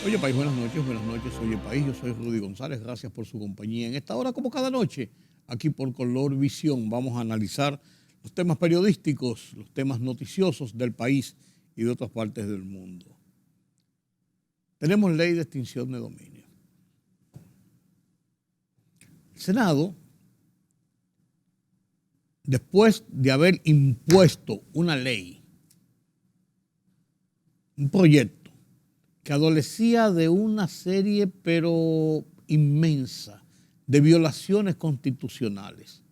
Oye, País, buenas noches, buenas noches. Oye, País, yo soy Rudy González, gracias por su compañía. En esta hora, como cada noche, aquí por Color Visión, vamos a analizar los temas periodísticos, los temas noticiosos del país y de otras partes del mundo. Tenemos ley de extinción de dominio. El Senado, después de haber impuesto una ley, un proyecto, que adolecía de una serie, pero inmensa, de violaciones constitucionales,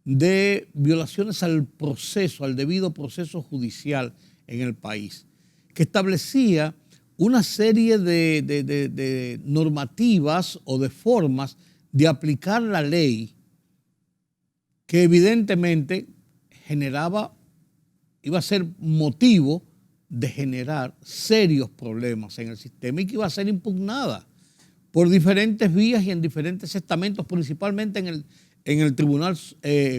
de violaciones al proceso, al debido proceso judicial en el país, que establecía una serie de normativas o de formas de aplicar la ley que evidentemente iba a ser motivo de generar serios problemas en el sistema y que iba a ser impugnada por diferentes vías y en diferentes estamentos, principalmente en el Tribunal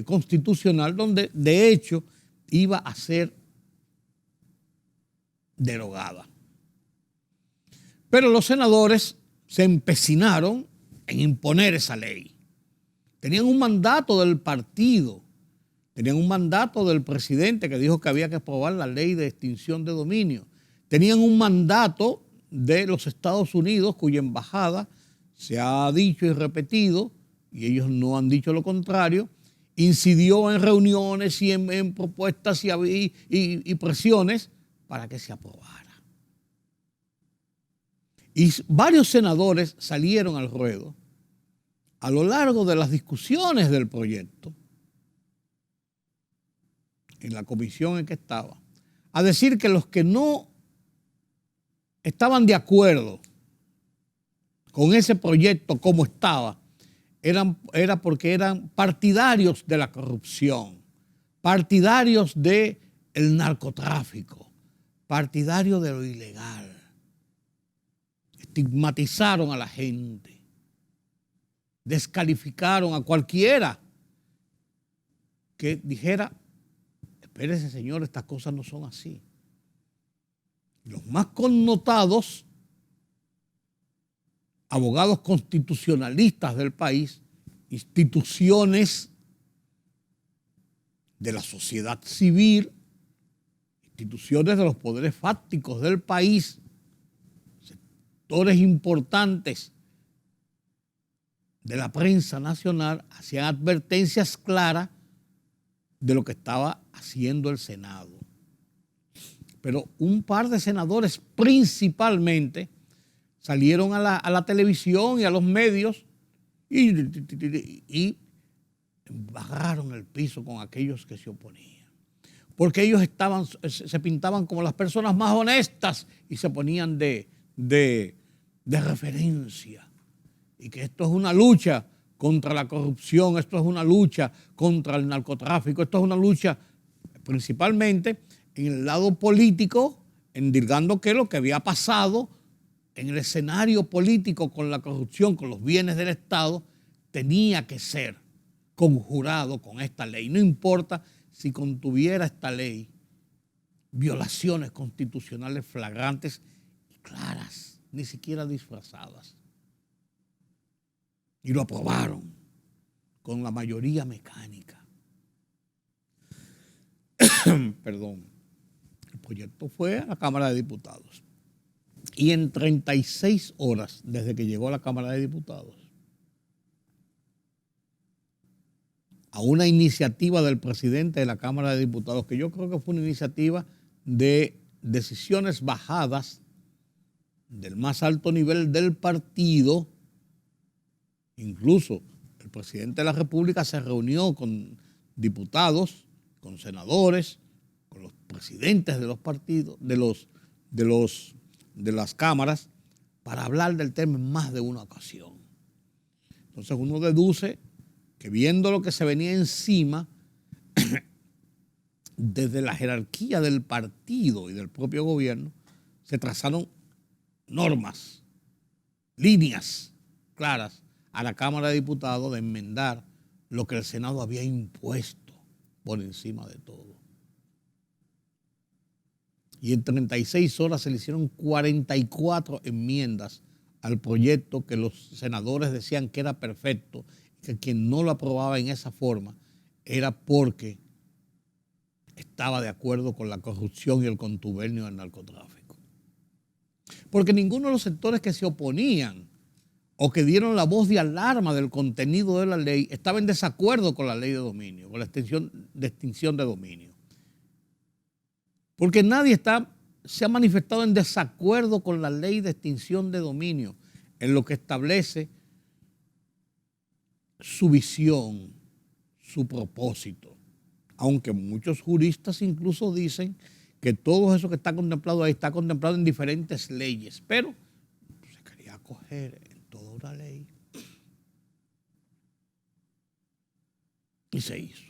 Constitucional, donde de hecho iba a ser derogada. Pero los senadores se empecinaron en imponer esa ley. Tenían un mandato del partido, tenían un mandato del presidente que dijo que había que aprobar la ley de extinción de dominio. Tenían un mandato de los Estados Unidos, cuya embajada se ha dicho y repetido, y ellos no han dicho lo contrario, incidió en reuniones y en propuestas y presiones para que se aprobara. Y varios senadores salieron al ruedo a lo largo de las discusiones del proyecto, en la comisión en que estaba, a decir que los que no estaban de acuerdo con ese proyecto como estaba, era porque eran partidarios de la corrupción, partidarios del narcotráfico, partidarios de lo ilegal. Estigmatizaron a la gente, descalificaron a cualquiera que dijera: espérese, señor, estas cosas no son así. Los más connotados abogados constitucionalistas del país, instituciones de la sociedad civil, instituciones de los poderes fácticos del país, sectores importantes de la prensa nacional, hacían advertencias claras de lo que estaba haciendo el Senado. Pero un par de senadores principalmente salieron a la televisión y a los medios y bajaron el piso con aquellos que se oponían. Porque ellos se pintaban como las personas más honestas y se ponían de referencia. Y que esto es una lucha contra la corrupción, esto es una lucha contra el narcotráfico, esto es una lucha principalmente en el lado político, endilgando que lo que había pasado en el escenario político con la corrupción, con los bienes del Estado, tenía que ser conjurado con esta ley. No importa si contuviera esta ley violaciones constitucionales flagrantes y claras, ni siquiera disfrazadas. Y lo aprobaron con la mayoría mecánica. Perdón. El proyecto fue a la Cámara de Diputados. Y en 36 horas desde que llegó a la Cámara de Diputados, a una iniciativa del presidente de la Cámara de Diputados, que yo creo que fue una iniciativa de decisiones bajadas del más alto nivel del partido. Incluso el presidente de la República se reunió con diputados, con senadores, con los presidentes de los partidos, de las cámaras, para hablar del tema en más de una ocasión. Entonces uno deduce que viendo lo que se venía encima, desde la jerarquía del partido y del propio gobierno, se trazaron normas, líneas claras a la Cámara de Diputados de enmendar lo que el Senado había impuesto por encima de todo. y en 36 horas se le hicieron 44 enmiendas al proyecto que los senadores decían que era perfecto, que quien no lo aprobaba en esa forma era porque estaba de acuerdo con la corrupción y el contubernio del narcotráfico. Porque ninguno de los sectores que se oponían o que dieron la voz de alarma del contenido de la ley estaba en desacuerdo con la ley de dominio, con la extinción de dominio. Porque nadie se ha manifestado en desacuerdo con la ley de extinción de dominio, en lo que establece su visión, su propósito. Aunque muchos juristas incluso dicen que todo eso que está contemplado ahí está contemplado en diferentes leyes, pero se quería coger en toda una ley y se hizo.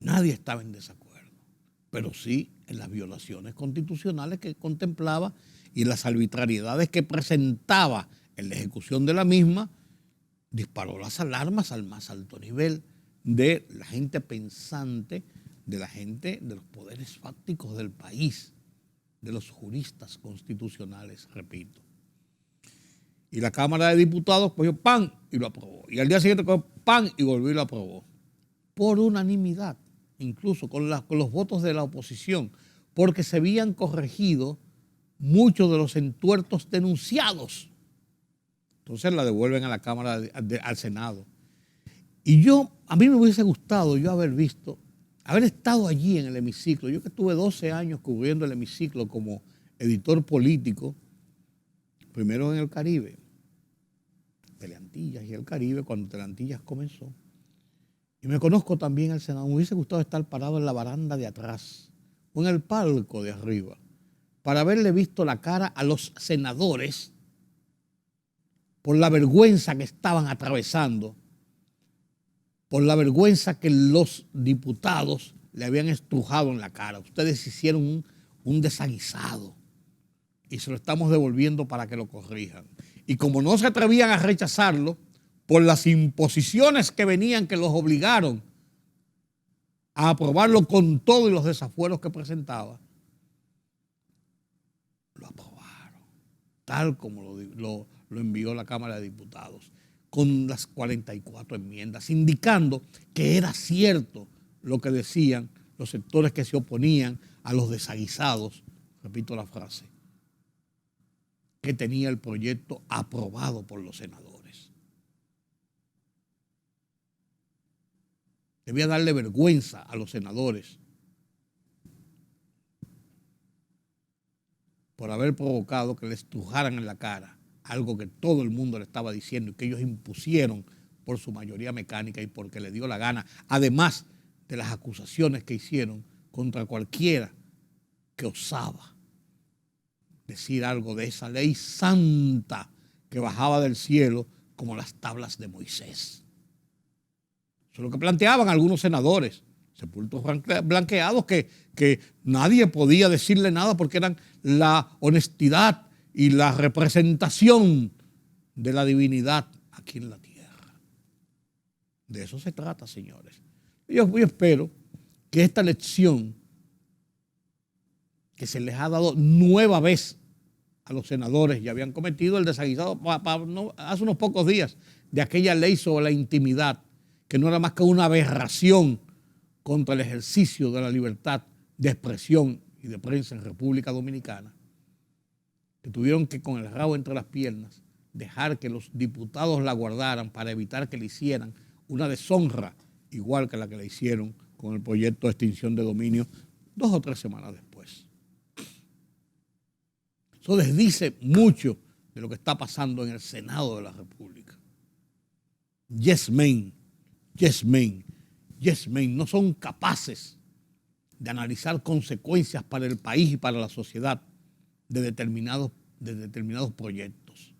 Nadie estaba en desacuerdo, pero sí en las violaciones constitucionales que contemplaba y las arbitrariedades que presentaba en la ejecución de la misma, disparó las alarmas al más alto nivel de la gente pensante, de la gente de los poderes fácticos del país, de los juristas constitucionales, repito. Y la Cámara de Diputados cogió pan y lo aprobó. Y al día siguiente cogió pan y volvió y lo aprobó. Por unanimidad, incluso con los votos de la oposición, porque se habían corregido muchos de los entuertos denunciados. Entonces la devuelven a la Cámara, al Senado. Y a mí me hubiese gustado yo haber estado allí en el hemiciclo. Yo que estuve 12 años cubriendo el hemiciclo como editor político, primero en el Caribe, Teleantillas y el Caribe, cuando Teleantillas comenzó. Y me conozco también al Senado. Me hubiese gustado estar parado en la baranda de atrás o en el palco de arriba para haberle visto la cara a los senadores por la vergüenza que estaban atravesando, por la vergüenza que los diputados le habían estrujado en la cara. Ustedes hicieron un desaguisado y se lo estamos devolviendo para que lo corrijan. Y como no se atrevían a rechazarlo, por las imposiciones que venían que los obligaron a aprobarlo con todo y los desafueros que presentaba, lo aprobaron, tal como lo envió la Cámara de Diputados, con las 44 enmiendas, indicando que era cierto lo que decían los sectores que se oponían a los desaguisados, repito la frase, que tenía el proyecto aprobado por los senadores. Debía darle vergüenza a los senadores por haber provocado que le estrujaran en la cara algo que todo el mundo le estaba diciendo y que ellos impusieron por su mayoría mecánica y porque le dio la gana, además de las acusaciones que hicieron contra cualquiera que osaba decir algo de esa ley santa que bajaba del cielo como las tablas de Moisés. Eso es lo que planteaban algunos senadores, sepultos blanqueados que nadie podía decirle nada porque eran la honestidad y la representación de la divinidad aquí en la tierra. De eso se trata, señores. Yo espero que esta lección que se les ha dado nueva vez a los senadores, ya habían cometido el desaguisado hace unos pocos días de aquella ley sobre la intimidad, que no era más que una aberración contra el ejercicio de la libertad de expresión y de prensa en República Dominicana, que tuvieron que con el rabo entre las piernas dejar que los diputados la guardaran para evitar que le hicieran una deshonra igual que la que le hicieron con el proyecto de extinción de dominio 2 o 3 semanas después. Eso desdice mucho de lo que está pasando en el Senado de la República. Yes men, yes men, yes men, no son capaces de analizar consecuencias para el país y para la sociedad de determinados proyectos.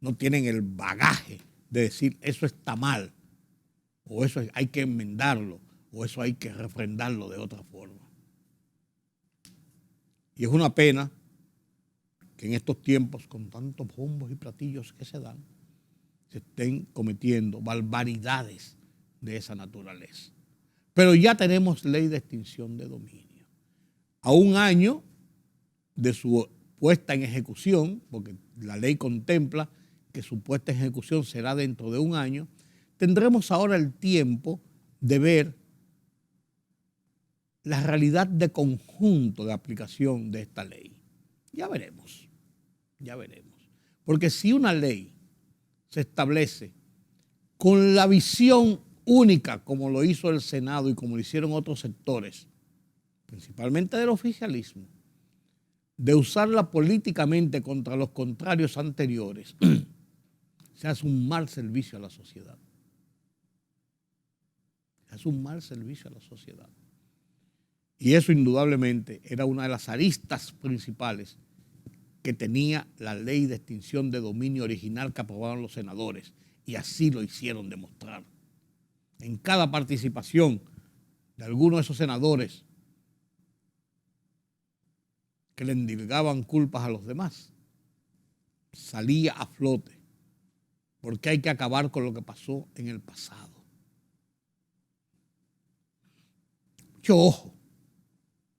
No tienen el bagaje de decir eso está mal, o eso hay que enmendarlo, o eso hay que refrendarlo de otra forma. Y es una pena que en estos tiempos, con tantos bombos y platillos que se dan, se estén cometiendo barbaridades de esa naturaleza. Pero ya tenemos ley de extinción de dominio. a un año de su puesta en ejecución, porque la ley contempla que su puesta en ejecución será dentro de un año, tendremos ahora el tiempo de ver la realidad de conjunto de aplicación de esta ley. Ya veremos, ya veremos. Porque si una ley se establece con la visión única, como lo hizo el Senado y como lo hicieron otros sectores, principalmente del oficialismo, de usarla políticamente contra los contrarios anteriores, se hace un mal servicio a la sociedad. Se hace un mal servicio a la sociedad. Y eso indudablemente era una de las aristas principales que tenía la ley de extinción de dominio original que aprobaron los senadores. Y así lo hicieron demostrar. En cada participación de alguno de esos senadores que le endilgaban culpas a los demás, salía a flote, porque hay que acabar con lo que pasó en el pasado.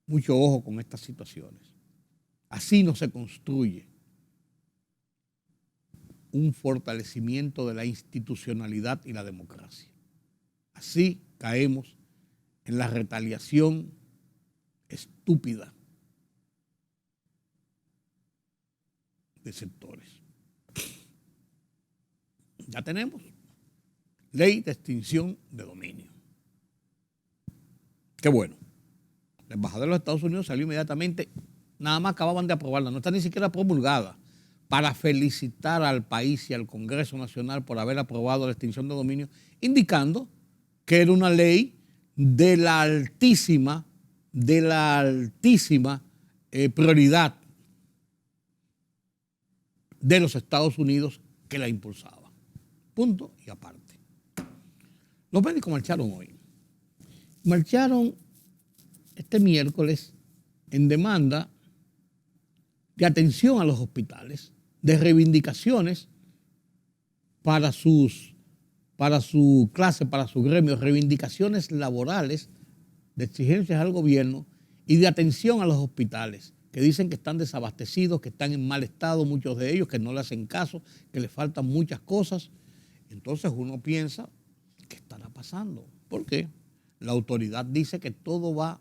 Mucho ojo con estas situaciones. Así no se construye un fortalecimiento de la institucionalidad y la democracia. Así caemos en la retaliación estúpida de sectores. Ya tenemos ley de extinción de dominio. Qué bueno. La embajada de los Estados Unidos salió inmediatamente, nada más acababan de aprobarla, no está ni siquiera promulgada, para felicitar al país y al Congreso Nacional por haber aprobado la extinción de dominio, indicando que era una ley de la altísima prioridad de los Estados Unidos que la impulsaba. Punto y aparte. Los médicos marcharon hoy. Marcharon este miércoles en demanda de atención a los hospitales, de reivindicaciones para su clase, para su gremio, reivindicaciones laborales, de exigencias al gobierno y de atención a los hospitales, que dicen que están desabastecidos, que están en mal estado, muchos de ellos, que no le hacen caso, que les faltan muchas cosas. Entonces uno piensa, ¿qué estará pasando? ¿Por qué? La autoridad dice que todo va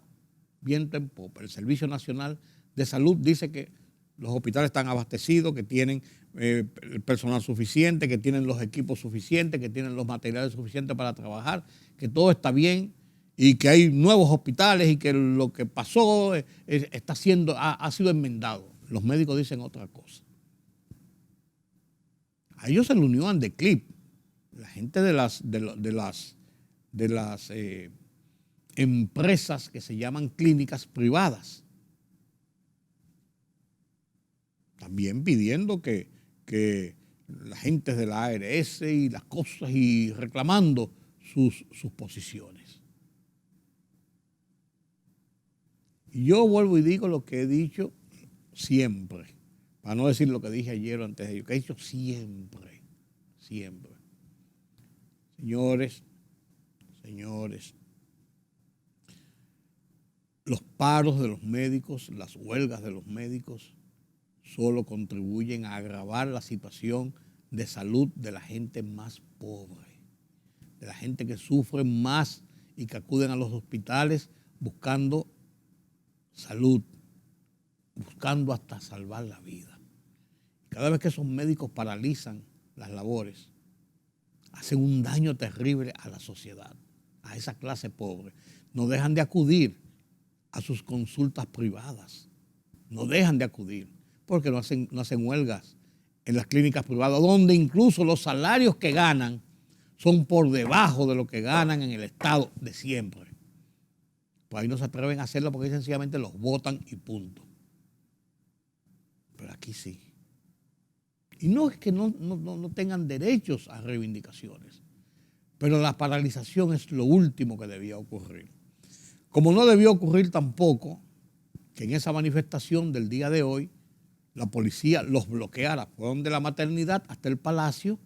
viento en popa. El Servicio Nacional de Salud dice que los hospitales están abastecidos, que tienen el personal suficiente, que tienen los equipos suficientes, que tienen los materiales suficientes para trabajar, que todo está bien y que hay nuevos hospitales y que lo que pasó ha sido enmendado. Los médicos dicen otra cosa. A ellos se le unió Andeclip, la gente de las empresas que se llaman clínicas privadas, también pidiendo que la gente de la ARS y las cosas y reclamando sus posiciones. Y yo vuelvo y digo lo que he dicho siempre, para no decir lo que dije ayer o antes de ello, que he dicho siempre. Señores, los paros de los médicos, las huelgas de los médicos, solo contribuyen a agravar la situación de salud de la gente más pobre, de la gente que sufre más y que acuden a los hospitales buscando salud, buscando hasta salvar la vida. Cada vez que esos médicos paralizan las labores, hacen un daño terrible a la sociedad, a esa clase pobre. No dejan de acudir a sus consultas privadas, no dejan de acudir, porque no hacen huelgas en las clínicas privadas, donde incluso los salarios que ganan son por debajo de lo que ganan en el Estado de siempre. Pues ahí no se atreven a hacerlo porque sencillamente los votan y punto. Pero aquí sí. Y no es que no tengan derechos a reivindicaciones, pero la paralización es lo último que debía ocurrir. Como no debió ocurrir tampoco que en esa manifestación del día de hoy la policía los bloqueara. Fueron de la maternidad hasta el Palacio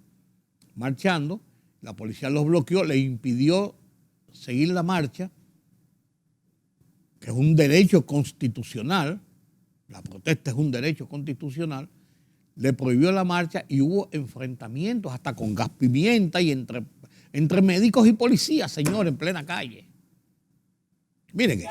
marchando, la policía los bloqueó, le impidió seguir la marcha, que es un derecho constitucional, la protesta es un derecho constitucional, le prohibió la marcha y hubo enfrentamientos hasta con gas pimienta y entre médicos y policías, señor, en plena calle. Miren eso.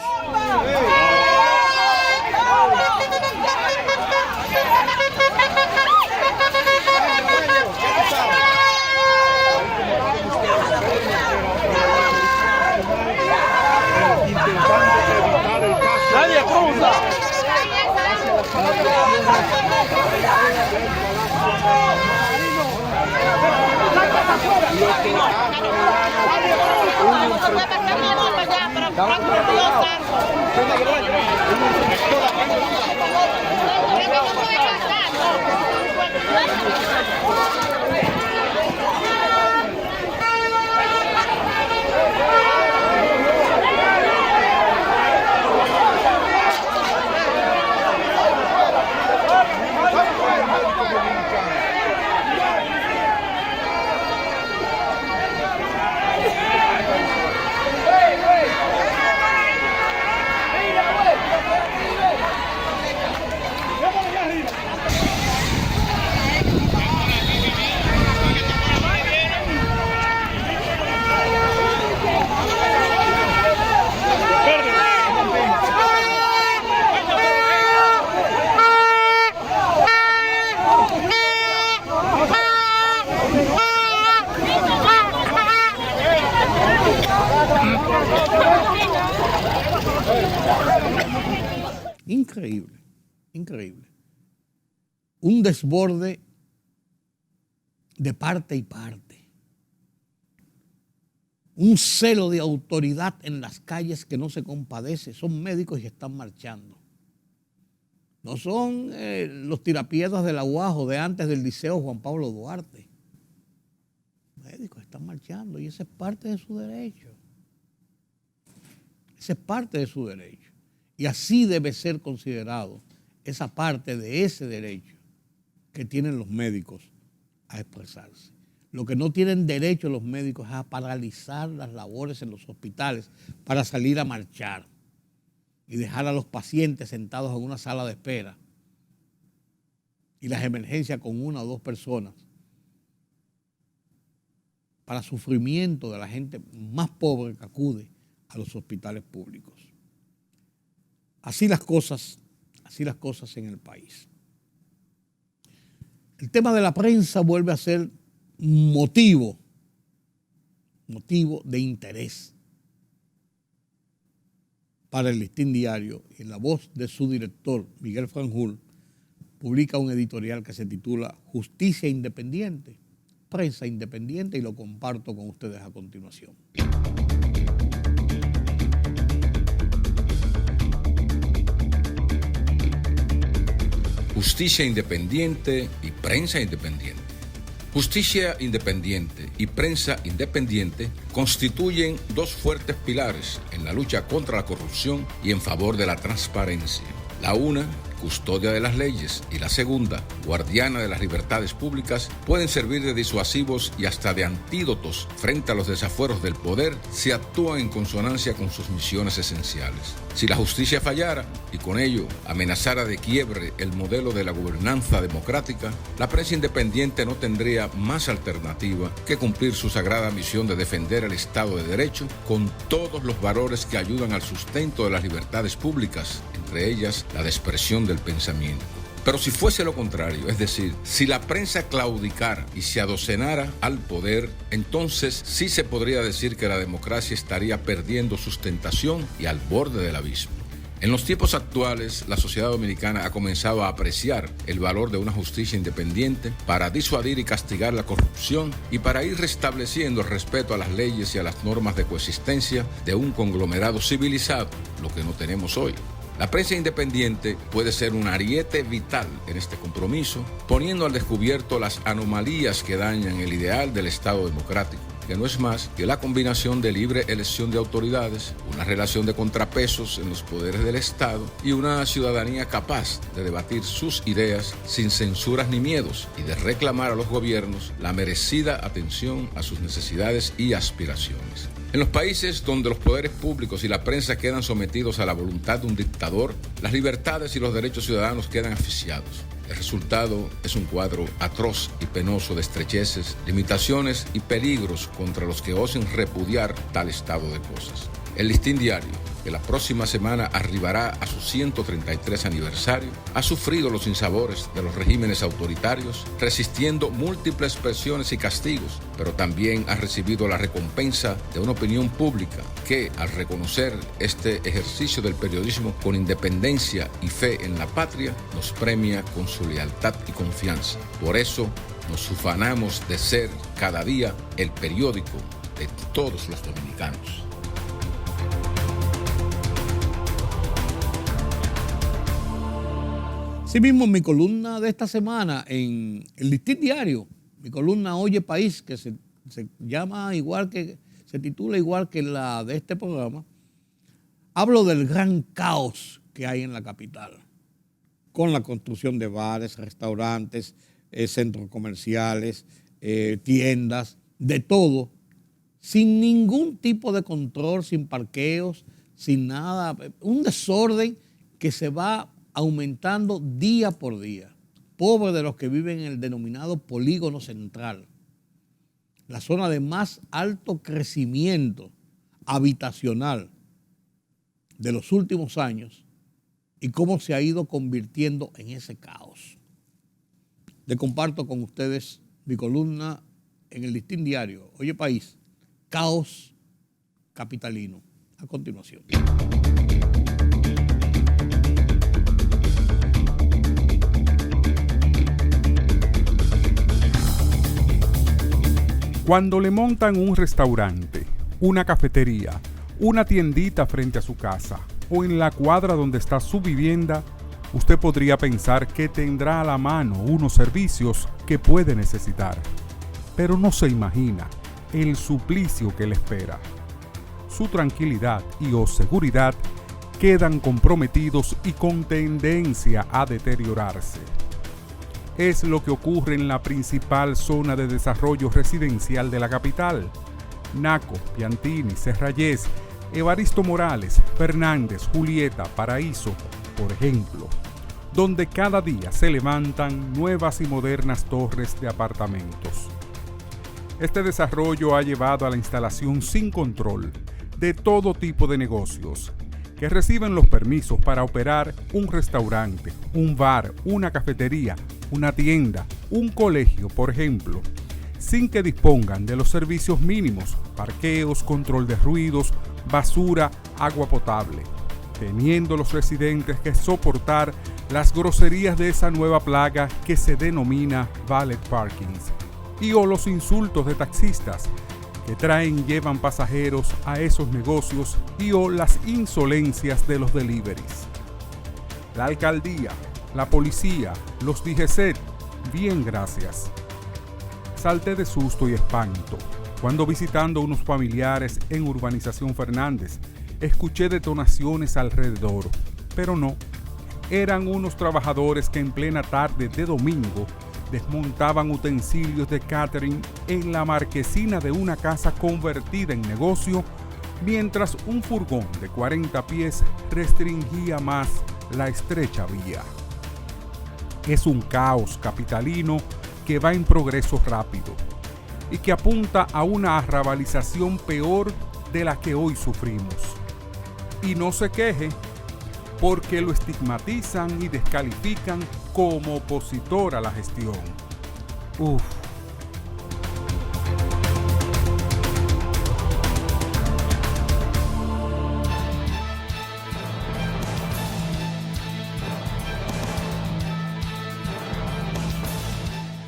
¡Nadie cruza! Increíble, increíble. Un desborde de parte y parte. Un celo de autoridad en las calles que no se compadece. Son médicos y están marchando. No son los tirapiedras del Aguajo de antes del Liceo Juan Pablo Duarte. Médicos están marchando y esa es parte de su derecho. Esa es parte de su derecho. Y así debe ser considerado esa parte de ese derecho que tienen los médicos a expresarse. Lo que no tienen derecho los médicos es a paralizar las labores en los hospitales para salir a marchar y dejar a los pacientes sentados en una sala de espera y las emergencias con una o dos personas para sufrimiento de la gente más pobre que acude a los hospitales públicos. Así las cosas en el país. El tema de la prensa vuelve a ser motivo de interés para el Listín Diario. Y en la voz de su director, Miguel Franjul, publica un editorial que se titula Justicia Independiente, Prensa Independiente, y lo comparto con ustedes a continuación. Justicia independiente y prensa independiente. Justicia independiente y prensa independiente constituyen dos fuertes pilares en la lucha contra la corrupción y en favor de la transparencia. La una, custodia de las leyes, y la segunda, guardiana de las libertades públicas, pueden servir de disuasivos y hasta de antídotos frente a los desafueros del poder si actúan en consonancia con sus misiones esenciales. Si la justicia fallara y con ello amenazara de quiebre el modelo de la gobernanza democrática, la prensa independiente no tendría más alternativa que cumplir su sagrada misión de defender el Estado de Derecho con todos los valores que ayudan al sustento de las libertades públicas, entre ellas la de expresión del pensamiento. Pero si fuese lo contrario, es decir, si la prensa claudicara y se adocenara al poder, entonces sí se podría decir que la democracia estaría perdiendo sustentación y al borde del abismo. En los tiempos actuales, la sociedad dominicana ha comenzado a apreciar el valor de una justicia independiente para disuadir y castigar la corrupción y para ir restableciendo el respeto a las leyes y a las normas de coexistencia de un conglomerado civilizado, lo que no tenemos hoy. La prensa independiente puede ser un ariete vital en este compromiso, poniendo al descubierto las anomalías que dañan el ideal del Estado democrático, que no es más que la combinación de libre elección de autoridades, una relación de contrapesos en los poderes del Estado y una ciudadanía capaz de debatir sus ideas sin censuras ni miedos y de reclamar a los gobiernos la merecida atención a sus necesidades y aspiraciones. En los países donde los poderes públicos y la prensa quedan sometidos a la voluntad de un dictador, las libertades y los derechos ciudadanos quedan asfixiados. El resultado es un cuadro atroz y penoso de estrecheces, limitaciones y peligros contra los que osen repudiar tal estado de cosas. El Listín Diario, que la próxima semana arribará a su 133 aniversario, ha sufrido los sinsabores de los regímenes autoritarios, resistiendo múltiples presiones y castigos, pero también ha recibido la recompensa de una opinión pública que, al reconocer este ejercicio del periodismo con independencia y fe en la patria, nos premia con su lealtad y confianza. Por eso, nos ufanamos de ser cada día el periódico de todos los dominicanos. Asimismo, en mi columna de esta semana, en el Listín Diario, mi columna Oye País, que se llama igual que, se titula igual que la de este programa, hablo del gran caos que hay en la capital, con la construcción de bares, restaurantes, centros comerciales, tiendas, de todo, sin ningún tipo de control, sin parqueos, sin nada, un desorden que se va aumentando día por día. Pobre de los que viven en el denominado polígono central, la zona de más alto crecimiento habitacional de los últimos años, y cómo se ha ido convirtiendo en ese caos. Le comparto con ustedes mi columna en el Listín Diario, Oye País, caos capitalino, a continuación. Cuando le montan un restaurante, una cafetería, una tiendita frente a su casa o en la cuadra donde está su vivienda, usted podría pensar que tendrá a la mano unos servicios que puede necesitar. Pero no se imagina el suplicio que le espera. Su tranquilidad y o seguridad quedan comprometidos y con tendencia a deteriorarse. Es lo que ocurre en la principal zona de desarrollo residencial de la capital. Naco, Piantini, Serrayes, Evaristo Morales, Fernández, Julieta, Paraíso, por ejemplo, donde cada día se levantan nuevas y modernas torres de apartamentos. Este desarrollo ha llevado a la instalación sin control de todo tipo de negocios que reciben los permisos para operar un restaurante, un bar, una cafetería, una tienda, un colegio, por ejemplo, sin que dispongan de los servicios mínimos, parqueos, control de ruidos, basura, agua potable, teniendo los residentes que soportar las groserías de esa nueva plaga que se denomina valet parkings, y o los insultos de taxistas que traen y llevan pasajeros a esos negocios y o las insolencias de los deliveries. La alcaldía, la policía, los DGCET, bien gracias. Salté de susto y espanto cuando visitando unos familiares en Urbanización Fernández, escuché detonaciones alrededor, pero no, eran unos trabajadores que en plena tarde de domingo desmontaban utensilios de catering en la marquesina de una casa convertida en negocio, mientras un furgón de 40 pies restringía más la estrecha vía. Es un caos capitalino que va en progreso rápido y que apunta a una arrabalización peor de la que hoy sufrimos. Y no se queje, porque lo estigmatizan y descalifican como opositor a la gestión.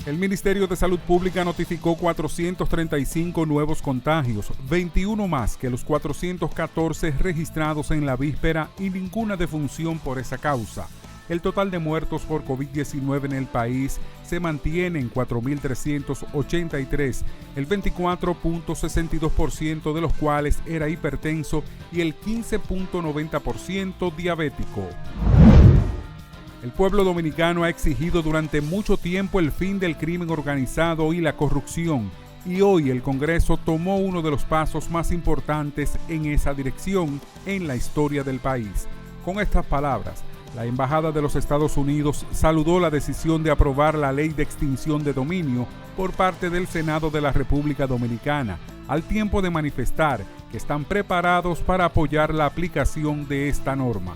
El Ministerio de Salud Pública notificó 435 nuevos contagios, 21 más que los 414 registrados en la víspera y ninguna defunción por esa causa. El total de muertos por COVID-19 en el país se mantiene en 4.383, el 24.62% de los cuales era hipertenso y el 15.90% diabético. El pueblo dominicano ha exigido durante mucho tiempo el fin del crimen organizado y la corrupción y hoy el Congreso tomó uno de los pasos más importantes en esa dirección en la historia del país. Con estas palabras, la Embajada de los Estados Unidos saludó la decisión de aprobar la Ley de Extinción de Dominio por parte del Senado de la República Dominicana, al tiempo de manifestar que están preparados para apoyar la aplicación de esta norma.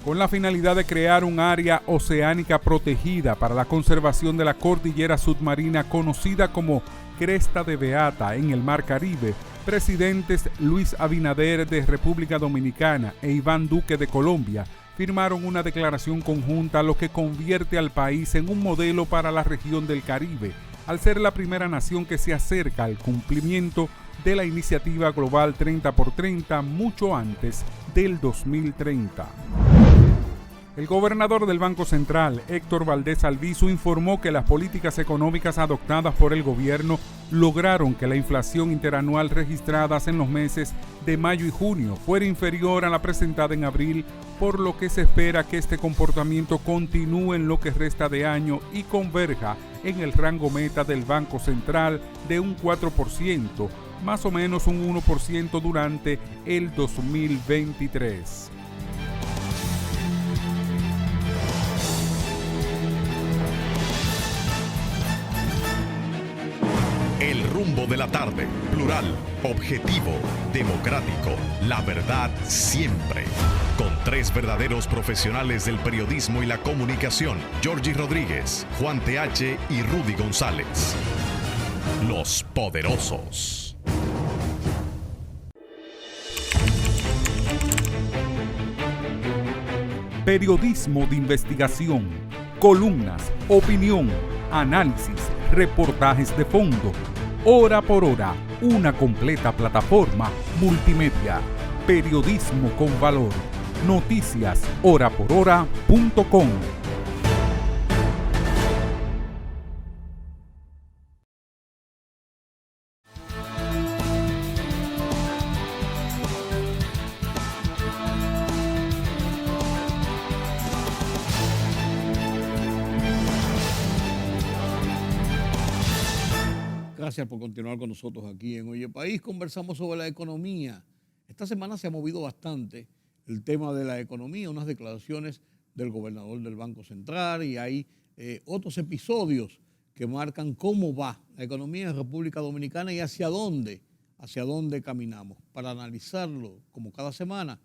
Con la finalidad de crear un área oceánica protegida para la conservación de la cordillera submarina conocida como Cresta de Beata en el Mar Caribe, presidentes Luis Abinader de República Dominicana e Iván Duque de Colombia firmaron una declaración conjunta, lo que convierte al país en un modelo para la región del Caribe, al ser la primera nación que se acerca al cumplimiento de la iniciativa global 30 por 30 mucho antes del 2030. El gobernador del Banco Central, Héctor Valdés Albizu, informó que las políticas económicas adoptadas por el gobierno lograron que la inflación interanual registradas en los meses de mayo y junio fuera inferior a la presentada en abril, por lo que se espera que este comportamiento continúe en lo que resta de año y converja en el rango meta del Banco Central de un 4%, más o menos un 1% durante el 2023. El rumbo de la tarde, plural, objetivo, democrático, la verdad siempre. Con tres verdaderos profesionales del periodismo y la comunicación, Georgie Rodríguez, Juan TH y Rudy González. Los Poderosos. Periodismo de investigación, columnas, opinión, análisis, reportajes de fondo. Hora por hora, una completa plataforma multimedia. Periodismo con valor. Noticias horaporhora.com. Gracias por continuar con nosotros aquí en Oye País. Conversamos sobre la economía. Esta semana se ha movido bastante el tema de la economía, unas declaraciones del gobernador del Banco Central y hay otros episodios que marcan cómo va la economía en República Dominicana y hacia dónde caminamos. Para analizarlo, como cada semana,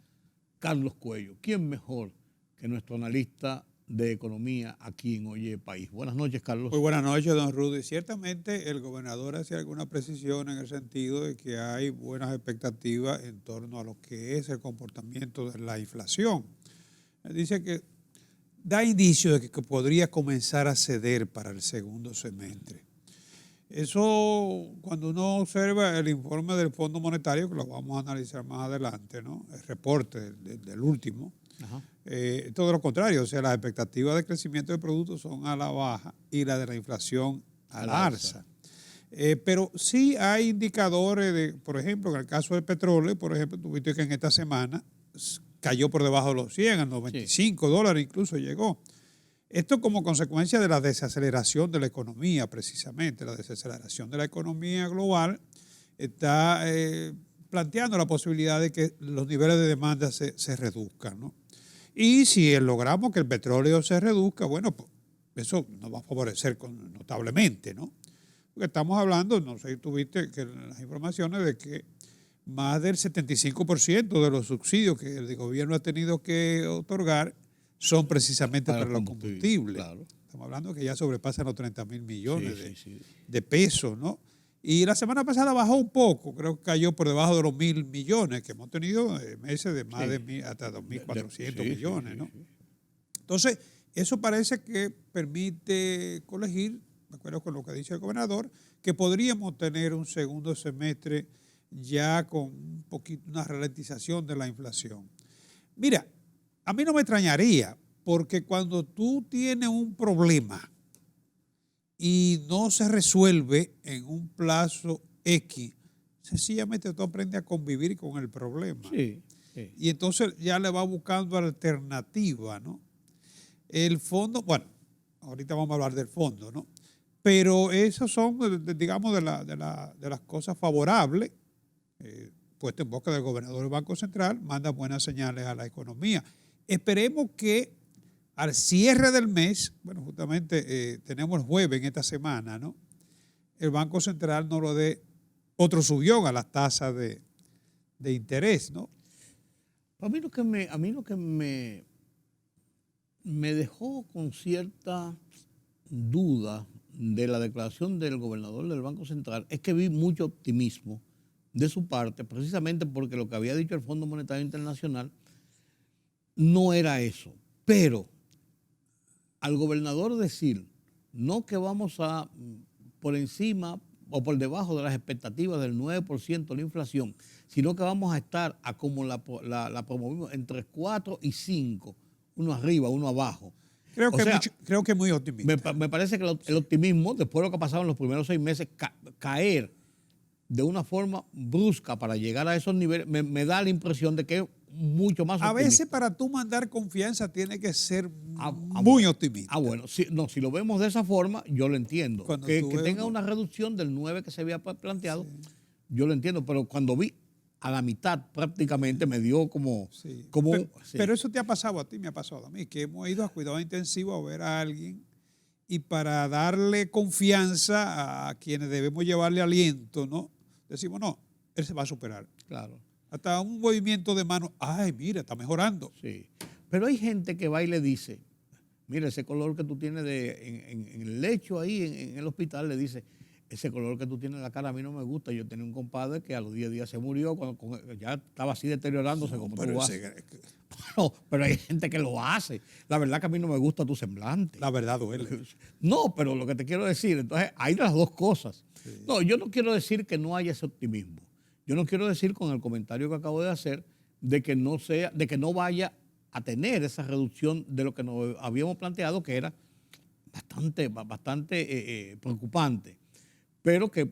Carlos Cuello. ¿Quién mejor que nuestro analista de economía aquí en Oye País? Buenas noches, Carlos. Muy buenas noches, don Rudy. Ciertamente el gobernador hace alguna precisión en el sentido de que hay buenas expectativas en torno a lo que es el comportamiento de la inflación. Él dice que da indicio de que podría comenzar a ceder para el segundo semestre. Eso, cuando uno observa el informe del Fondo Monetario, que lo vamos a analizar más adelante, ¿no? El reporte del último, todo lo contrario, o sea, las expectativas de crecimiento de productos son a la baja y la de la inflación a la alza. Pero sí hay indicadores de, por ejemplo, en el caso del petróleo, por ejemplo, tuviste que en esta semana cayó por debajo de los 100, a los $95 incluso llegó. Esto como consecuencia de la desaceleración de la economía, precisamente. La desaceleración de la economía global está planteando la posibilidad de que los niveles de demanda se reduzcan, ¿no? Y si logramos que el petróleo se reduzca, bueno, pues eso nos va a favorecer notablemente, ¿no? Porque estamos hablando, no sé si tuviste que las informaciones de que más del 75% de los subsidios que el gobierno ha tenido que otorgar son precisamente para los combustibles. Claro. Estamos hablando que ya sobrepasan los 30,000 millones de pesos, ¿no? Y la semana pasada bajó un poco, creo que cayó por debajo de los 1,000 millones, que hemos tenido meses de más de hasta 2,400 millones, ¿no? Entonces, eso parece que permite corregir, de acuerdo con lo que dice el gobernador, que podríamos tener un segundo semestre ya con un poquito, una ralentización de la inflación. Mira, a mí no me extrañaría, porque cuando tú tienes un problema y no se resuelve en un plazo X, sencillamente tú aprendes a convivir con el problema. Sí. Y entonces ya le va buscando alternativa, ¿no? El fondo, bueno, ahorita vamos a hablar del fondo, ¿no? Pero esos son, digamos, de las cosas favorables, puesto en boca del gobernador del Banco Central, manda buenas señales a la economía. Esperemos que al cierre del mes, bueno, justamente tenemos el jueves en esta semana, ¿no? El Banco Central no lo dé otro subión a las tasas de interés, ¿no? A mí lo que me dejó con cierta duda de la declaración del gobernador del Banco Central es que vi mucho optimismo de su parte, precisamente porque lo que había dicho el Fondo Monetario Internacional no era eso. Pero al gobernador decir, no que vamos a por encima o por debajo de las expectativas del 9% de la inflación, sino que vamos a estar a como la promovimos entre 4 y 5, uno arriba, uno abajo. Creo que es muy optimista. Me parece que el optimismo, después de lo que ha pasado en los primeros 6 meses, caer de una forma brusca para llegar a esos niveles, me da la impresión de que es mucho más optimista. A veces para tú mandar confianza tiene que ser muy optimista. Bueno, si lo vemos de esa forma, yo lo entiendo. Cuando Que tenga una reducción del 9 que se había planteado, yo lo entiendo, pero cuando vi a la mitad prácticamente me dio como... Sí. como pero eso te ha pasado a ti, me ha pasado a mí, que hemos ido a cuidado intensivo a ver a alguien y para darle confianza a quienes debemos llevarle aliento, ¿no? Decimos, no, él se va a superar. Claro. Hasta un movimiento de mano, ay, mira, está mejorando. Sí. Pero hay gente que va y le dice, mira, ese color que tú tienes en el lecho ahí, en el hospital, le dice, ese color que tú tienes en la cara a mí no me gusta. Yo tenía un compadre que a los 10 días se murió, ya estaba así deteriorándose como tú vas. Bueno, pero hay gente que lo hace. La verdad que a mí no me gusta tu semblante. La verdad duele. No, pero lo que te quiero decir, entonces hay las dos cosas. Sí. No, yo no quiero decir que no haya ese optimismo. Yo no quiero decir con el comentario que acabo de hacer de que no vaya a tener esa reducción de lo que nos habíamos planteado, que era bastante preocupante. Pero que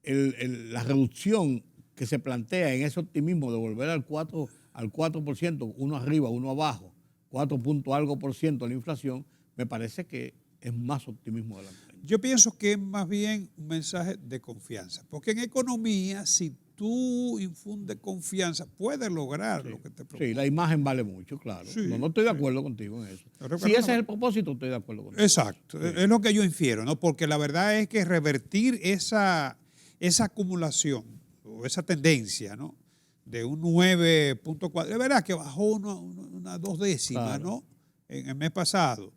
la reducción que se plantea en ese optimismo de volver al 4%, uno arriba, uno abajo, 4 punto algo por ciento de la inflación, me parece que es más optimismo de la cuenta. Yo pienso que es más bien un mensaje de confianza, porque en economía, si tú infundes confianza, puedes lograr lo que te propones. Sí, la imagen vale mucho, claro. Sí, no estoy de acuerdo contigo en eso. Si ese es el propósito, estoy de acuerdo contigo. Exacto, sí. Es lo que yo infiero, ¿no? Porque la verdad es que revertir esa acumulación o esa tendencia, ¿no? De un 9.4, es verdad que bajó una 2 décimas, claro, ¿no? En el mes pasado.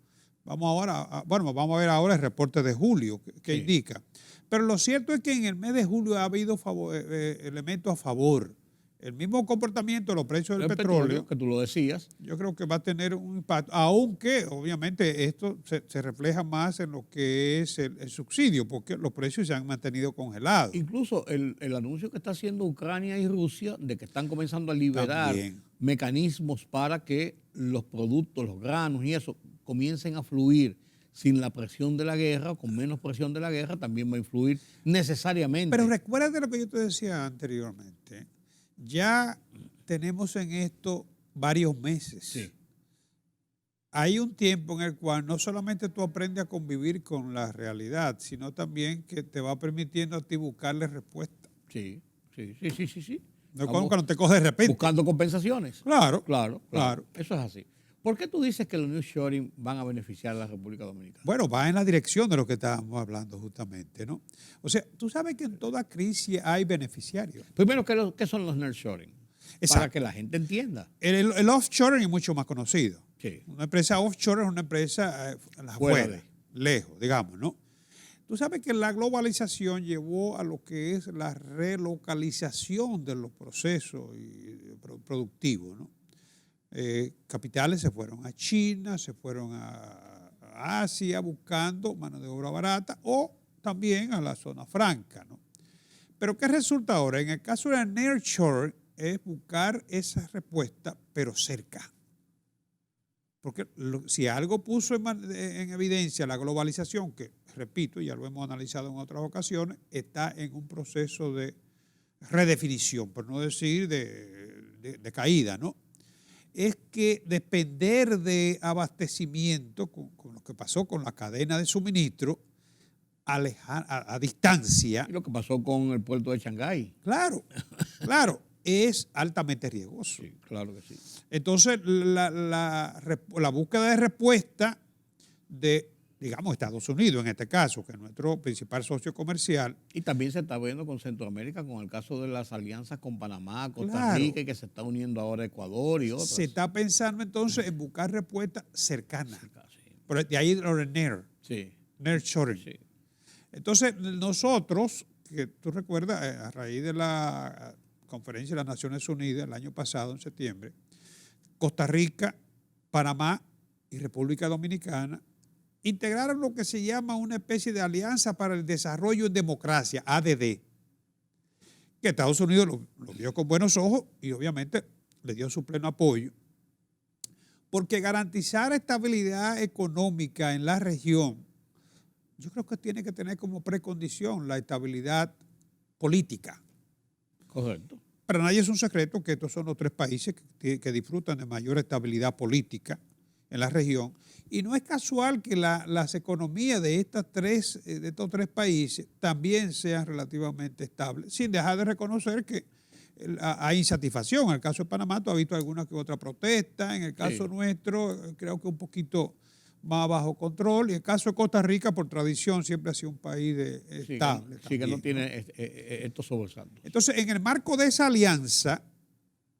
Vamos a ver ahora el reporte de julio que sí indica. Pero lo cierto es que en el mes de julio ha habido elementos a favor. El mismo comportamiento de los precios del petróleo, que tú lo decías, yo creo que va a tener un impacto, aunque obviamente esto se refleja más en lo que es el subsidio, porque los precios se han mantenido congelados. Incluso el anuncio que está haciendo Ucrania y Rusia de que están comenzando a liberar mecanismos para que los productos, los granos y eso comiencen a fluir sin la presión de la guerra o con menos presión de la guerra, también va a influir necesariamente. Pero recuerda lo que yo te decía anteriormente. Ya tenemos en esto varios meses. Sí. Hay un tiempo en el cual no solamente tú aprendes a convivir con la realidad, sino también que te va permitiendo a ti buscarle respuesta. Sí. No es como que no te coges de repente. Buscando compensaciones. Claro. Eso es así. ¿Por qué tú dices que los nearshoring van a beneficiar a la República Dominicana? Bueno, va en la dirección de lo que estábamos hablando justamente, ¿no? O sea, tú sabes que en toda crisis hay beneficiarios. Primero, ¿qué son los nearshoring? Para que la gente entienda. El offshoring es mucho más conocido. Sí. Una empresa offshore es una empresa afuera, lejos, digamos, ¿no? Tú sabes que la globalización llevó a lo que es la relocalización de los procesos productivos, ¿no? Capitales se fueron a China, se fueron a Asia buscando mano de obra barata o también a la zona franca, ¿no? Pero ¿qué resulta ahora? En el caso de nearshoring es buscar esa respuesta, pero cerca. Porque si algo puso en evidencia la globalización, que repito, ya lo hemos analizado en otras ocasiones, está en un proceso de redefinición, por no decir de caída, ¿no? Es que depender de abastecimiento, con lo que pasó con la cadena de suministro, a distancia, Y lo que pasó con el puerto de Shanghái. claro, claro, es altamente riesgoso. Sí, claro que sí. Entonces, la búsqueda de respuesta de, digamos, Estados Unidos, en este caso, que es nuestro principal socio comercial. Y también se está viendo con Centroamérica, con el caso de las alianzas con Panamá, Costa Claro. Rica, y que se está uniendo ahora Ecuador y otras. Se está pensando entonces en buscar respuestas cercanas. Sí, casi. Pero de ahí lo de Sí, nearshoring. sí. Entonces, nosotros, que tú recuerdas, a raíz de la conferencia de las Naciones Unidas el año pasado, en septiembre, Costa Rica, Panamá y República Dominicana integraron lo que se llama una especie de Alianza para el Desarrollo en Democracia, ADD, que Estados Unidos lo vio con buenos ojos y obviamente le dio su pleno apoyo, porque garantizar estabilidad económica en la región, yo creo que tiene que tener como precondición la estabilidad política. Correcto. Para nadie es un secreto que estos son los tres países que disfrutan de mayor estabilidad política en la región. Y no es casual que las economías de estos tres países también sean relativamente estables, sin dejar de reconocer que hay insatisfacción. En el caso de Panamá, tú has visto alguna que otra protesta. En el caso nuestro, creo que un poquito más bajo control. Y en el caso de Costa Rica, por tradición, siempre ha sido un país estable. Sí, que no también, tiene estos sobresaltos. Entonces, en el marco de esa alianza,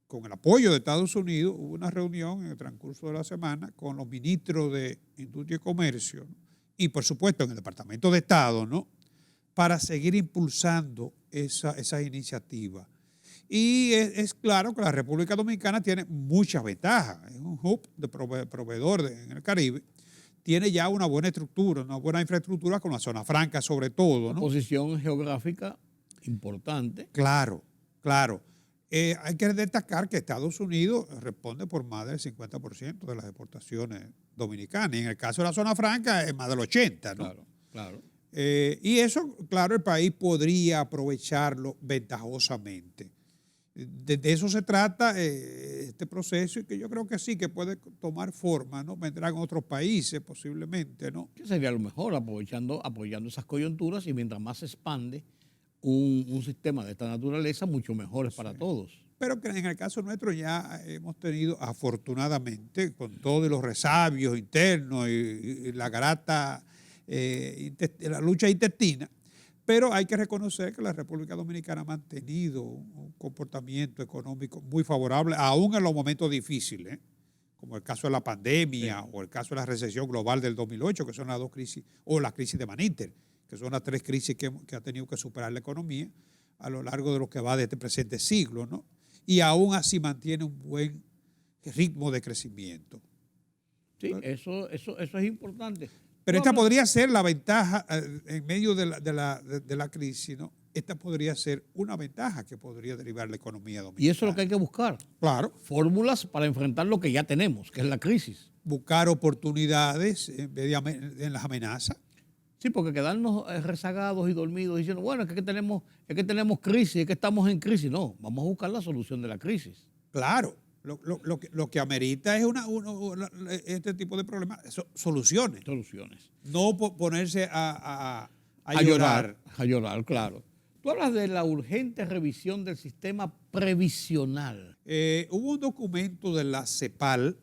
con el apoyo de Estados Unidos, hubo una reunión en el transcurso de la semana con los ministros de Industria y Comercio, ¿no? Y, por supuesto, en el Departamento de Estado, ¿no? Para seguir impulsando esas iniciativas. Y es claro que la República Dominicana tiene muchas ventajas. Es un hub de proveedor en el Caribe. Tiene ya una buena estructura, una buena infraestructura con la zona franca sobre todo, ¿no? Posición geográfica importante. Claro, claro. Hay que destacar que Estados Unidos responde por más del 50% de las exportaciones dominicanas. Y en el caso de la zona franca es más del 80%, ¿no? Claro, claro. Y eso, claro, el país podría aprovecharlo ventajosamente. De eso se trata este proceso y que yo creo que sí, que puede tomar forma, ¿no? Vendrán otros países posiblemente, ¿no? ¿Qué sería lo mejor? Apoyando esas coyunturas, y mientras más se expande un sistema de esta naturaleza, mucho mejor es para todos. Pero que en el caso nuestro ya hemos tenido, afortunadamente, con todos los resabios internos y la grata, la lucha intestina, pero hay que reconocer que la República Dominicana ha mantenido un comportamiento económico muy favorable, aún en los momentos difíciles, como el caso de la pandemia o el caso de la recesión global del 2008, que son las dos crisis, o la crisis de Maníter, que son las tres crisis que ha tenido que superar la economía a lo largo de lo que va de este presente siglo, ¿no? Y aún así mantiene un buen ritmo de crecimiento. Sí, eso es importante. Pero esta podría ser la ventaja en medio de la crisis, ¿no? Esta podría ser una ventaja que podría derivar la economía dominicana. Y eso es lo que hay que buscar. Claro. Fórmulas para enfrentar lo que ya tenemos, que es la crisis. Buscar oportunidades en vez de las amenazas. Sí, porque quedarnos rezagados y dormidos diciendo, bueno, es que tenemos crisis, es que estamos en crisis. No, vamos a buscar la solución de la crisis. Claro. Lo que amerita es este tipo de problemas, soluciones. Soluciones. No ponerse a llorar. A llorar, claro. Tú hablas de la urgente revisión del sistema previsional. Hubo un documento de la CEPAL,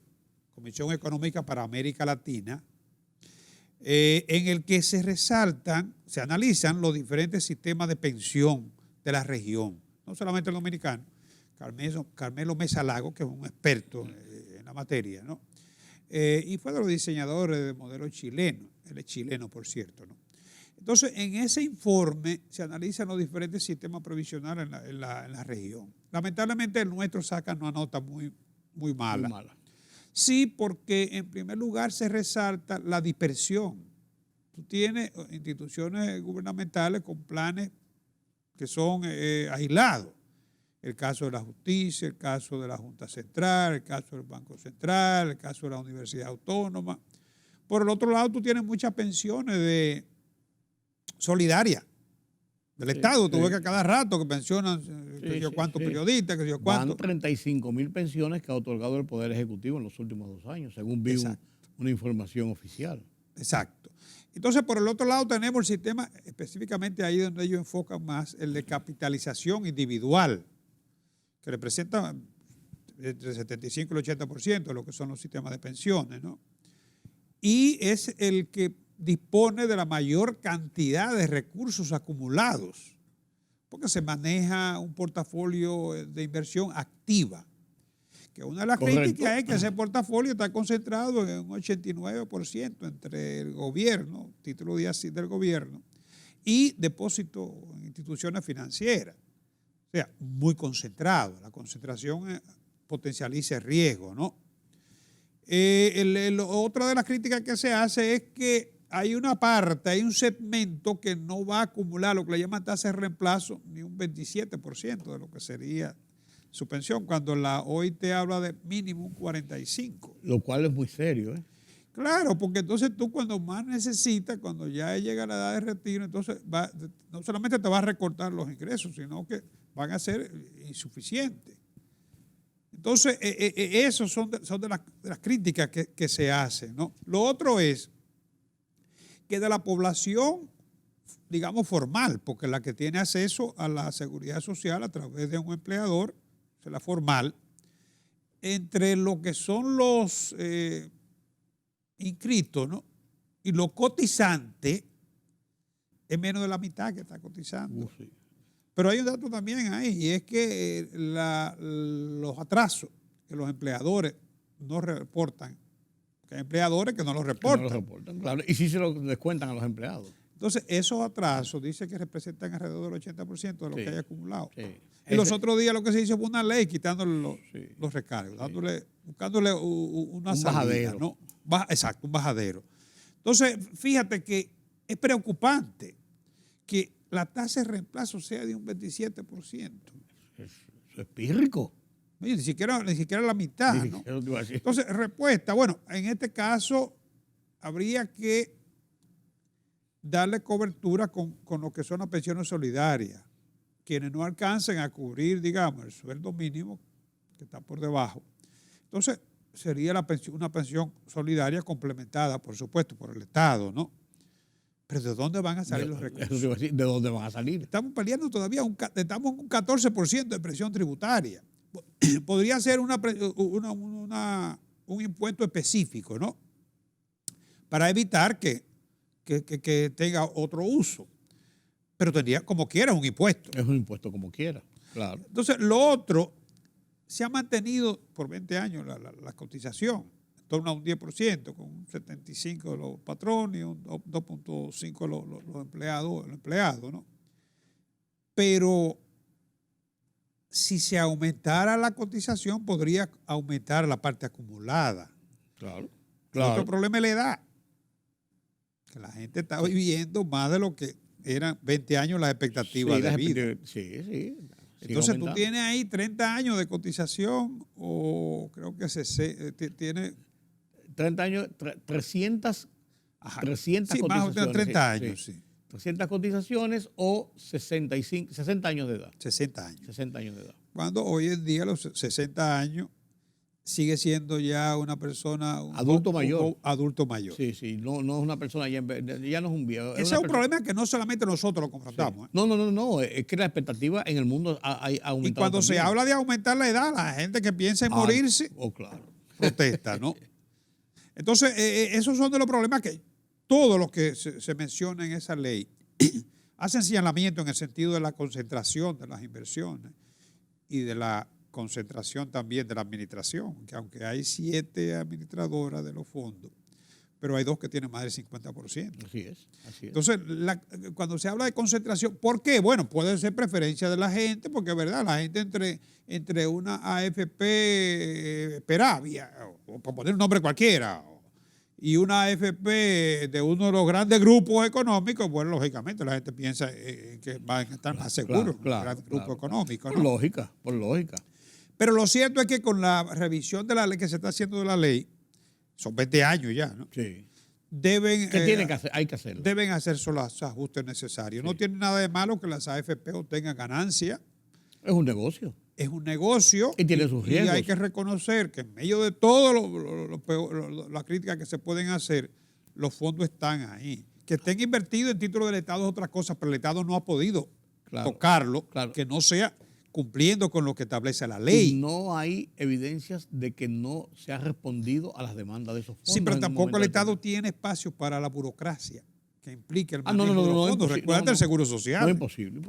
Comisión Económica para América Latina, en el que se analizan los diferentes sistemas de pensión de la región, no solamente el dominicano. Carmelo Mesa Lago, que es un experto en la materia, ¿no? Y fue de los diseñadores de modelos chilenos. Él es chileno, por cierto, ¿no? Entonces, en ese informe se analizan los diferentes sistemas previsionales en la región. Lamentablemente, el nuestro saca una nota muy mala. Muy mala. Sí, porque en primer lugar se resalta la dispersión. Tú tienes instituciones gubernamentales con planes que son aislados. El caso de la justicia, el caso de la Junta Central, el caso del Banco Central, el caso de la Universidad Autónoma. Por el otro lado, tú tienes muchas pensiones solidarias del Estado. Tú ves que a cada rato que pensionan cuántos periodistas, que yo cuántos. Van 35.000 pensiones que ha otorgado el Poder Ejecutivo en los últimos 2 años, según vi una información oficial. Exacto. Entonces, por el otro lado tenemos el sistema, específicamente ahí donde ellos enfocan más, el de capitalización individual, que representa entre el 75 y el 80% de lo que son los sistemas de pensiones, ¿no? Y es el que dispone de la mayor cantidad de recursos acumulados, porque se maneja un portafolio de inversión activa, que una de las críticas es que ese portafolio está concentrado en un 89% entre el gobierno, título del gobierno, y depósitos en instituciones financieras. O sea, muy concentrado. La concentración potencializa el riesgo, ¿no? Otra de las críticas que se hace es que hay una parte, hay un segmento que no va a acumular lo que le llaman tasa de reemplazo, ni un 27% de lo que sería su pensión, cuando la OIT habla de mínimo un 45%. Lo cual es muy serio, ¿eh? Claro, porque entonces tú cuando más necesitas, cuando ya llega la edad de retiro, entonces no solamente te va a recortar los ingresos, sino que van a ser insuficientes. Entonces, esos son de las críticas que se hacen, ¿no? Lo otro es que de la población, digamos, formal, porque la que tiene acceso a la seguridad social a través de un empleador, es la formal, entre lo que son los inscritos, ¿no? Y los cotizantes, es menos de la mitad que está cotizando. Sí. Pero hay un dato también ahí, y es que los atrasos que los empleadores no reportan, que hay empleadores que no los reportan. No lo reportan, claro. Y sí se lo descuentan a los empleados. Entonces, esos atrasos dice que representan alrededor del 80% de lo que hay acumulado. Sí. Y los otros días lo que se hizo fue una ley quitándole Sí. los recargos, buscándole una Un salida, bajadero. ¿no? Exacto, un bajadero. Entonces, fíjate que es preocupante que la tasa de reemplazo sea de un 27%. Eso es pírrico. Oye, ni siquiera la mitad, ¿no? Eso te iba a decir. Entonces, respuesta, bueno, en este caso habría que darle cobertura con lo que son las pensiones solidarias. Quienes no alcancen a cubrir, digamos, el sueldo mínimo, que está por debajo. Entonces, sería una pensión solidaria complementada, por supuesto, por el Estado, ¿no? Pero ¿de dónde van a salir los recursos? Eso te iba a decir, ¿de dónde van a salir? Estamos peleando todavía, estamos en un 14% de presión tributaria. Podría ser un impuesto específico, ¿no? Para evitar que tenga otro uso. Pero tendría, como quiera, un impuesto. Es un impuesto como quiera, claro. Entonces, lo otro, se ha mantenido por 20 años la cotización, en torno a un 10%, con un 75% de los patrones y un 2.5% los empleados, ¿no? Pero si se aumentara la cotización, podría aumentar la parte acumulada. Claro. Otro problema es la edad. Que la gente está viviendo más de lo que eran 20 años las expectativas de vida. Sí. Entonces tú tienes ahí 30 años de cotización o creo que tiene 30 años, 300 sí, cotizaciones. más o menos 30 años, sí. 300 cotizaciones o 60 años de edad. 60 años. 60 años de edad. Cuando hoy en día a los 60 años sigue siendo ya una persona adulto mayor. Adulto mayor. Sí, no es una persona, ya no es un viejo. Ese es un problema que no solamente nosotros lo confrontamos. Sí. No, es que la expectativa en el mundo ha aumentado. Y cuando se habla de aumentar la edad, la gente que piensa en morirse, claro, protesta, ¿no? Entonces, esos son de los problemas que todos los que se mencionan en esa ley hacen señalamiento en el sentido de la concentración de las inversiones y de la concentración también de la administración, que aunque hay 7 administradoras de los fondos, pero hay 2 que tienen más del 50%. Así es. Entonces, cuando se habla de concentración, ¿por qué? Bueno, puede ser preferencia de la gente, porque es verdad, la gente entre una AFP Peravia, o por poner un nombre cualquiera, y una AFP de uno de los grandes grupos económicos, bueno, lógicamente la gente piensa en que van a estar más seguros, claro, grupo económico, ¿no? Por lógica. Pero lo cierto es que con la revisión de la ley que se está haciendo de la ley, son 20 años ya, ¿no? Sí. Deben, ¿Qué tienen que hacer? Hay que hacerlo. Deben hacerse los ajustes necesarios. Sí. No tiene nada de malo que las AFP obtengan ganancia. Es un negocio. Es un negocio. Y tiene sus riesgos. Y hay que reconocer que en medio de todo la crítica que se pueden hacer, los fondos están ahí. Que estén invertidos en títulos del Estado es otra cosa, pero el Estado no ha podido tocarlo, que no sea cumpliendo con lo que establece la ley. Y no hay evidencias de que no se ha respondido a las demandas de esos fondos. Sí, pero tampoco el Estado tiene espacio para la burocracia que implique el manejo de los fondos. Recuerda el Seguro Social. No, imposible.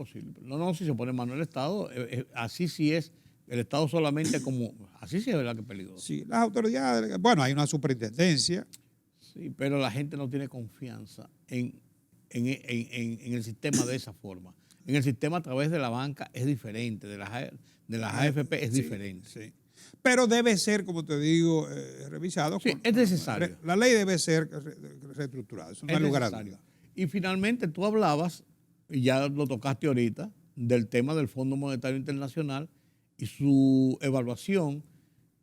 No, si se pone en mano el Estado, así sí es. El Estado solamente como... Así sí es verdad que es peligroso. Sí, las autoridades... Bueno, hay una superintendencia. Sí, pero la gente no tiene confianza en el sistema de esa forma. En el sistema a través de la banca es diferente, de las AFP es diferente. Sí. Pero debe ser, como te digo, revisado. Sí, es necesario. La ley debe ser reestructurada, eso no hay lugar a duda. Y finalmente tú hablabas, y ya lo tocaste ahorita, del tema del Fondo Monetario Internacional y su evaluación,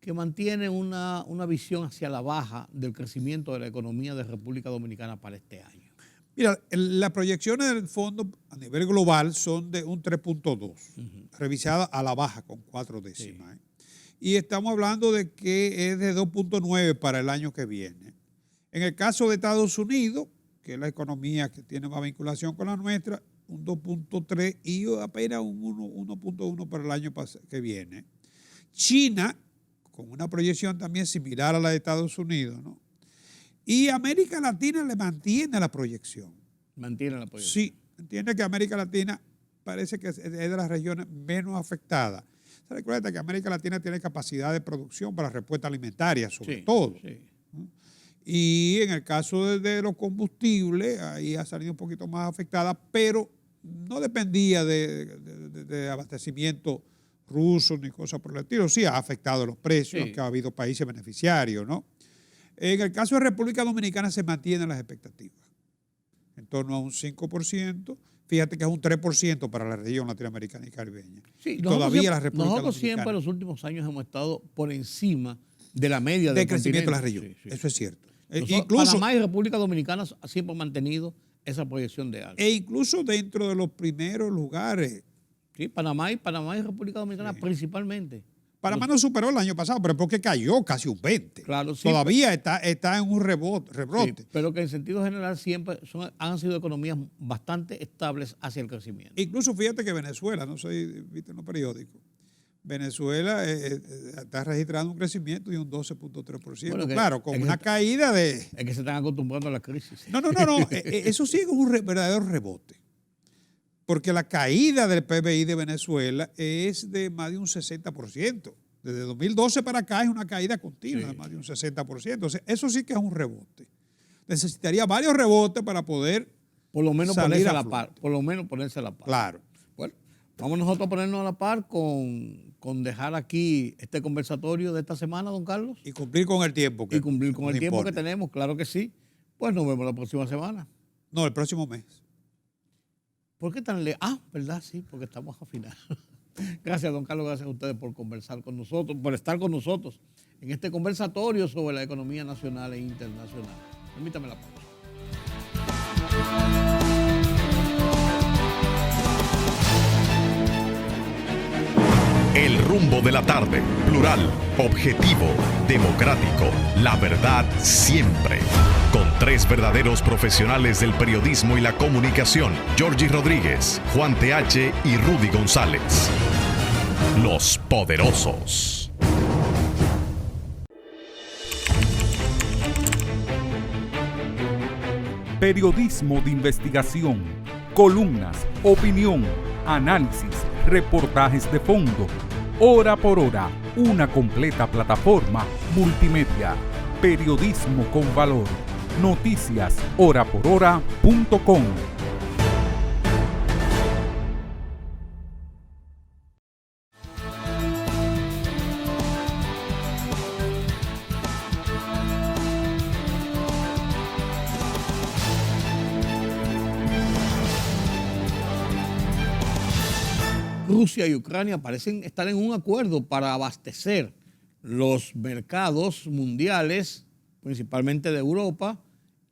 que mantiene una visión hacia la baja del crecimiento de la economía de República Dominicana para este año. Mira, las proyecciones del fondo a nivel global son de un 3.2, revisada a la baja con 4 décimas. Sí. Y estamos hablando de que es de 2.9 para el año que viene. En el caso de Estados Unidos, que es la economía que tiene más vinculación con la nuestra, un 2.3 y apenas un 1.1 para el año que viene. China, con una proyección también similar a la de Estados Unidos, ¿no? Y América Latina le mantiene la proyección. Mantiene la proyección. Sí, entiende que América Latina parece que es de las regiones menos afectadas. Se recuerda que América Latina tiene capacidad de producción para respuesta alimentaria, sobre todo. Sí. Y en el caso de los combustibles, ahí ha salido un poquito más afectada, pero no dependía de abastecimiento ruso ni cosas por el estilo. Sí ha afectado los precios, que ha habido países beneficiarios, ¿no? En el caso de República Dominicana se mantienen las expectativas, en torno a un 5%. Fíjate que es un 3% para la región latinoamericana y caribeña. Sí, todavía la República nosotros Dominicana, siempre en los últimos años hemos estado por encima de la media del crecimiento de la región. Sí. Eso es cierto. Incluso Panamá y República Dominicana siempre han mantenido esa proyección de algo. E incluso dentro de los primeros lugares. Sí, Panamá y República Dominicana principalmente. Panamá no superó el año pasado, pero porque cayó casi un 20%. Claro, sí, todavía está en un rebrote. Sí, pero que en sentido general siempre han sido economías bastante estables hacia el crecimiento. Incluso fíjate que Venezuela, no sé si viste en los periódicos, Venezuela está registrando un crecimiento de un 12.3%. Bueno, claro, con una caída de... Es que se están acostumbrando a la crisis. No. Eso sí es un verdadero rebote. Porque la caída del PBI de Venezuela es de más de un 60%. Desde 2012 para acá es una caída continua de más de un 60%. O sea, eso sí que es un rebote. Necesitaría varios rebotes para poder por lo menos ponerse a la par. Por lo menos ponerse a la par. Claro. Bueno, vamos nosotros a ponernos a la par con dejar aquí este conversatorio de esta semana, don Carlos. Y cumplir con el tiempo. Y cumplir con el tiempo que tenemos, claro que sí. Pues nos vemos la próxima semana. No, el próximo mes. ¿Por qué tan lejos? ¿Verdad? Sí, porque estamos a final. Gracias, don Carlos, gracias a ustedes por conversar con nosotros, por estar con nosotros en este conversatorio sobre la economía nacional e internacional. Permítame la pausa. El rumbo de la tarde, plural, objetivo, democrático, la verdad siempre. Con 3 verdaderos profesionales del periodismo y la comunicación, Georgie Rodríguez, Juan TH y Rudy González. Los Poderosos. Periodismo de investigación, columnas, opinión, análisis, reportajes de fondo. Hora por hora, una completa plataforma multimedia. Periodismo con valor. Noticias horaporhora.com. Rusia y Ucrania parecen estar en un acuerdo para abastecer los mercados mundiales, principalmente de Europa,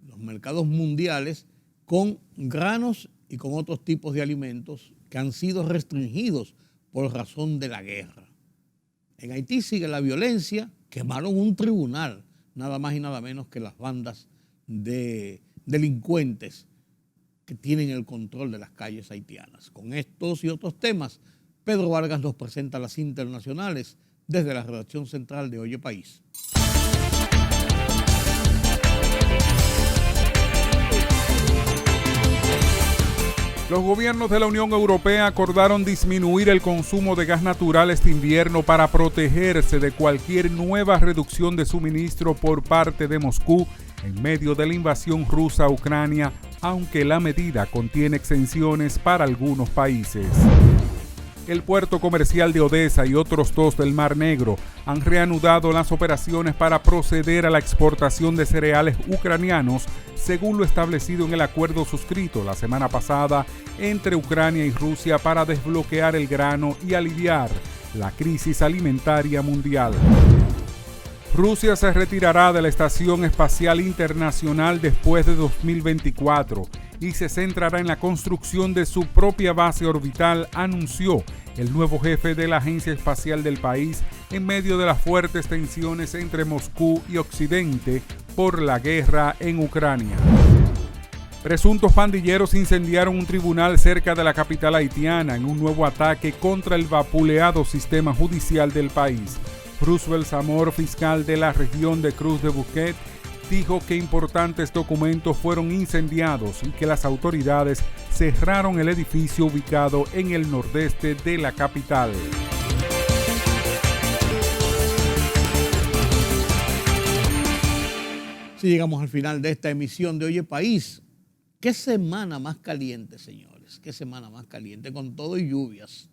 los mercados mundiales, con granos y con otros tipos de alimentos que han sido restringidos por razón de la guerra. En Haití sigue la violencia, quemaron un tribunal, nada más y nada menos que las bandas de delincuentes que tienen el control de las calles haitianas. Con estos y otros temas, Pedro Vargas nos presenta las internacionales desde la redacción central de Oye País. Los gobiernos de la Unión Europea acordaron disminuir el consumo de gas natural este invierno para protegerse de cualquier nueva reducción de suministro por parte de Moscú en medio de la invasión rusa a Ucrania, aunque la medida contiene exenciones para algunos países. El puerto comercial de Odesa y otros dos del Mar Negro han reanudado las operaciones para proceder a la exportación de cereales ucranianos, según lo establecido en el acuerdo suscrito la semana pasada entre Ucrania y Rusia para desbloquear el grano y aliviar la crisis alimentaria mundial. Rusia se retirará de la Estación Espacial Internacional después de 2024 y se centrará en la construcción de su propia base orbital, anunció el nuevo jefe de la agencia espacial del país en medio de las fuertes tensiones entre Moscú y Occidente por la guerra en Ucrania. Presuntos pandilleros incendiaron un tribunal cerca de la capital haitiana en un nuevo ataque contra el vapuleado sistema judicial del país. Roosevelt Zamor, fiscal de la región de Cruz de Bouquet, dijo que importantes documentos fueron incendiados y que las autoridades cerraron el edificio ubicado en el nordeste de la capital. Si llegamos al final de esta emisión de Oye País, qué semana más caliente, señores, qué semana más caliente, con todo y lluvias.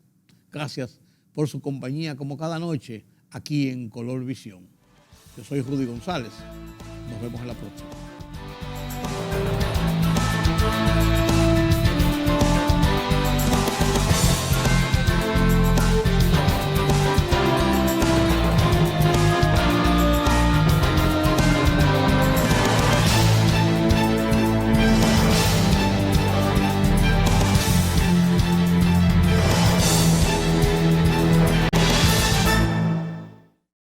Gracias por su compañía como cada noche aquí en Color Visión. Yo soy Rudy González. Nos vemos en la próxima.